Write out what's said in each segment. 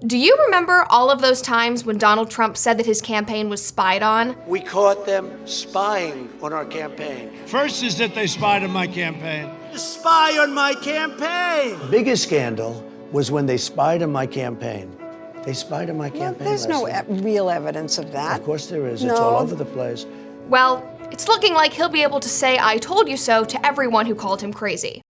Do you remember all of those times when Donald Trump said that his campaign was spied on? We caught them spying on our campaign. First is that they spied on my campaign. Spy on my campaign! The biggest scandal was when they spied on my campaign. They spied on my campaign. There's no real evidence of that. Of course there is. No. It's all over the place. Well, it's looking like he'll be able to say "I told you so" to everyone who called him crazy.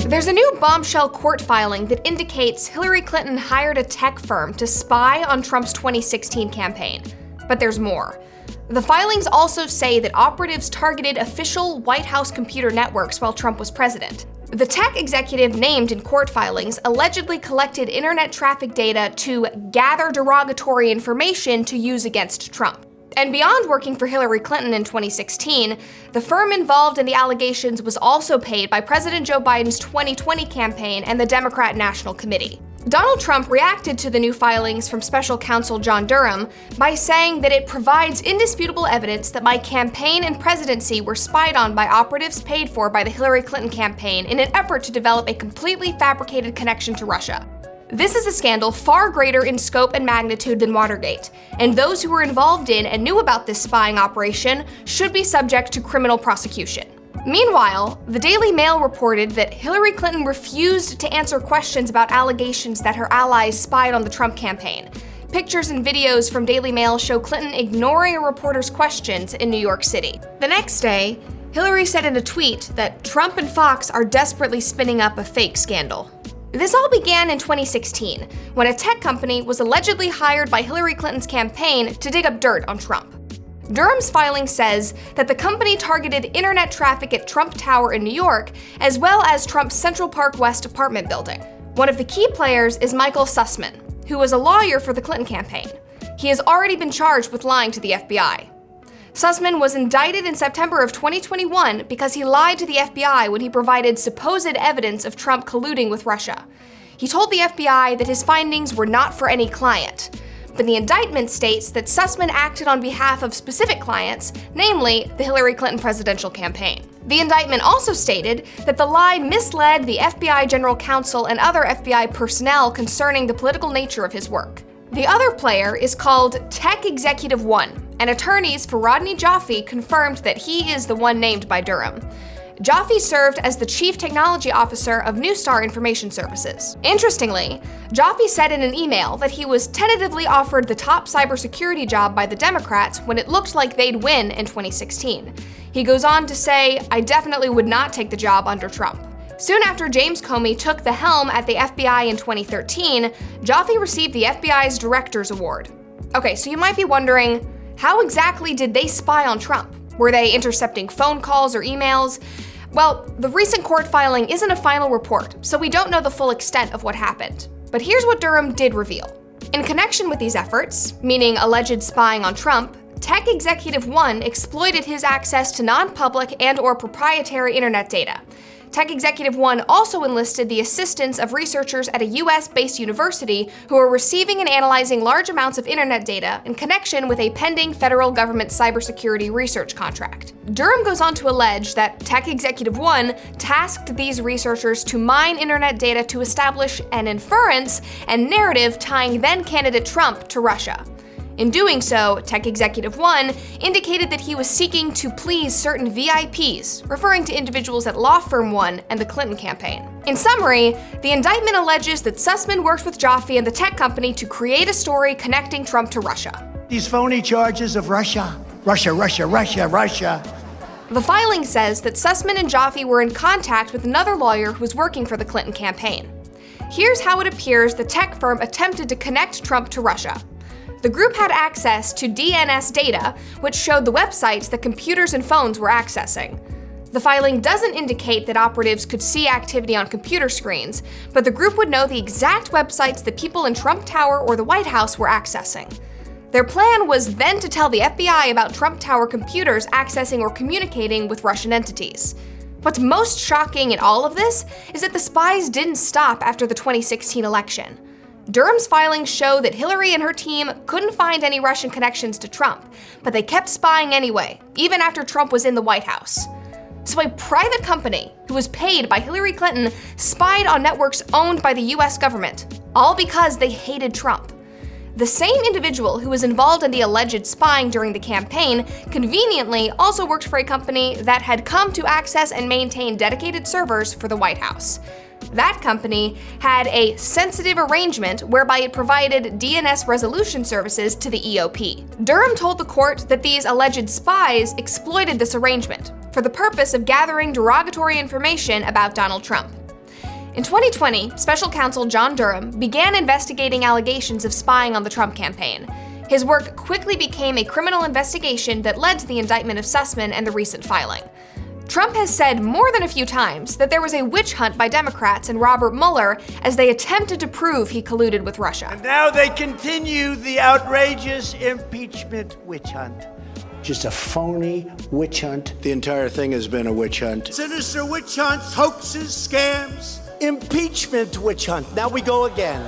There's a new bombshell court filing that indicates Hillary Clinton hired a tech firm to spy on Trump's 2016 campaign. But there's more. The filings also say that operatives targeted official White House computer networks while Trump was president. The tech executive named in court filings allegedly collected internet traffic data to gather derogatory information to use against Trump. And beyond working for Hillary Clinton in 2016, the firm involved in the allegations was also paid by President Joe Biden's 2020 campaign and the Democrat National Committee. Donald Trump reacted to the new filings from special counsel John Durham by saying that it provides indisputable evidence that my campaign and presidency were spied on by operatives paid for by the Hillary Clinton campaign in an effort to develop a completely fabricated connection to Russia. This is a scandal far greater in scope and magnitude than Watergate, and those who were involved in and knew about this spying operation should be subject to criminal prosecution. Meanwhile, the Daily Mail reported that Hillary Clinton refused to answer questions about allegations that her allies spied on the Trump campaign. Pictures and videos from Daily Mail show Clinton ignoring a reporter's questions in New York City. The next day, Hillary said in a tweet that Trump and Fox are desperately spinning up a fake scandal. This all began in 2016, when a tech company was allegedly hired by Hillary Clinton's campaign to dig up dirt on Trump. Durham's filing says that the company targeted internet traffic at Trump Tower in New York, as well as Trump's Central Park West apartment building. One of the key players is Michael Sussman, who was a lawyer for the Clinton campaign. He has already been charged with lying to the FBI. Sussman was indicted in September of 2021 because he lied to the FBI when he provided supposed evidence of Trump colluding with Russia. He told the FBI that his findings were not for any client. But the indictment states that Sussman acted on behalf of specific clients, namely the Hillary Clinton presidential campaign. The indictment also stated that the lie misled the FBI general counsel and other FBI personnel concerning the political nature of his work. The other player is called Tech Executive One, and attorneys for Rodney Jaffe confirmed that he is the one named by Durham. Jaffe served as the Chief Technology Officer of Neustar Information Services. Interestingly, Jaffe said in an email that he was tentatively offered the top cybersecurity job by the Democrats when it looked like they'd win in 2016. He goes on to say, "I definitely would not take the job under Trump." Soon after James Comey took the helm at the FBI in 2013, Jaffe received the FBI's Director's Award. Okay, so you might be wondering, how exactly did they spy on Trump? Were they intercepting phone calls or emails? Well, the recent court filing isn't a final report, so we don't know the full extent of what happened. But here's what Durham did reveal. In connection with these efforts, meaning alleged spying on Trump, Tech Executive One exploited his access to non-public and/or proprietary internet data. Tech Executive One also enlisted the assistance of researchers at a US-based university who are receiving and analyzing large amounts of internet data in connection with a pending federal government cybersecurity research contract. Durham goes on to allege that Tech Executive One tasked these researchers to mine internet data to establish an inference and narrative tying then-candidate Trump to Russia. In doing so, Tech Executive One indicated that he was seeking to please certain VIPs, referring to individuals at Law Firm One and the Clinton campaign. In summary, the indictment alleges that Sussman worked with Jaffe and the tech company to create a story connecting Trump to Russia. These phony charges of Russia. The filing says that Sussman and Jaffe were in contact with another lawyer who was working for the Clinton campaign. Here's how it appears the tech firm attempted to connect Trump to Russia. The group had access to DNS data, which showed the websites that computers and phones were accessing. The filing doesn't indicate that operatives could see activity on computer screens, but the group would know the exact websites that people in Trump Tower or the White House were accessing. Their plan was then to tell the FBI about Trump Tower computers accessing or communicating with Russian entities. What's most shocking in all of this is that the spies didn't stop after the 2016 election. Durham's filings show that Hillary and her team couldn't find any Russian connections to Trump, but they kept spying anyway, even after Trump was in the White House. So a private company who was paid by Hillary Clinton spied on networks owned by the US government, all because they hated Trump. The same individual who was involved in the alleged spying during the campaign conveniently also worked for a company that had come to access and maintain dedicated servers for the White House. That company had a sensitive arrangement whereby it provided DNS resolution services to the EOP. Durham told the court that these alleged spies exploited this arrangement for the purpose of gathering derogatory information about Donald Trump. In 2020, special counsel John Durham began investigating allegations of spying on the Trump campaign. His work quickly became a criminal investigation that led to the indictment of Sussman and the recent filing. Trump has said more than a few times that there was a witch hunt by Democrats and Robert Mueller as they attempted to prove he colluded with Russia. And now they continue the outrageous impeachment witch hunt. Just a phony witch hunt. The entire thing has been a witch hunt. Sinister witch hunts, hoaxes, scams. Impeachment witch hunt. Now we go again.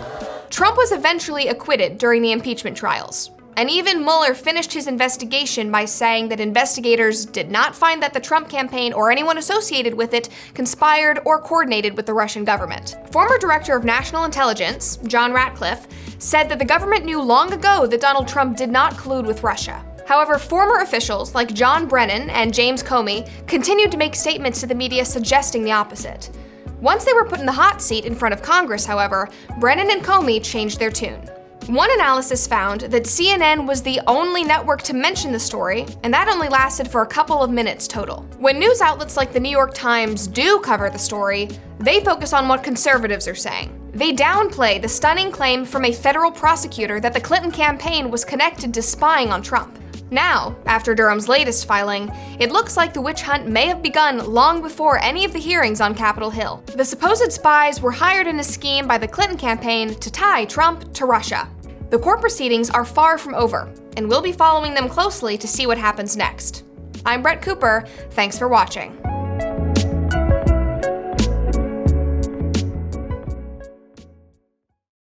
Trump was eventually acquitted during the impeachment trials. And even Mueller finished his investigation by saying that investigators did not find that the Trump campaign or anyone associated with it conspired or coordinated with the Russian government. Former Director of National Intelligence, John Ratcliffe, said that the government knew long ago that Donald Trump did not collude with Russia. However, former officials like John Brennan and James Comey continued to make statements to the media suggesting the opposite. Once they were put in the hot seat in front of Congress, however, Brennan and Comey changed their tune. One analysis found that CNN was the only network to mention the story, and that only lasted for a couple of minutes total. When news outlets like the New York Times do cover the story, they focus on what conservatives are saying. They downplay the stunning claim from a federal prosecutor that the Clinton campaign was connected to spying on Trump. Now, after Durham's latest filing, it looks like the witch hunt may have begun long before any of the hearings on Capitol Hill. The supposed spies were hired in a scheme by the Clinton campaign to tie Trump to Russia. The court proceedings are far from over, and we'll be following them closely to see what happens next. I'm Brett Cooper, thanks for watching.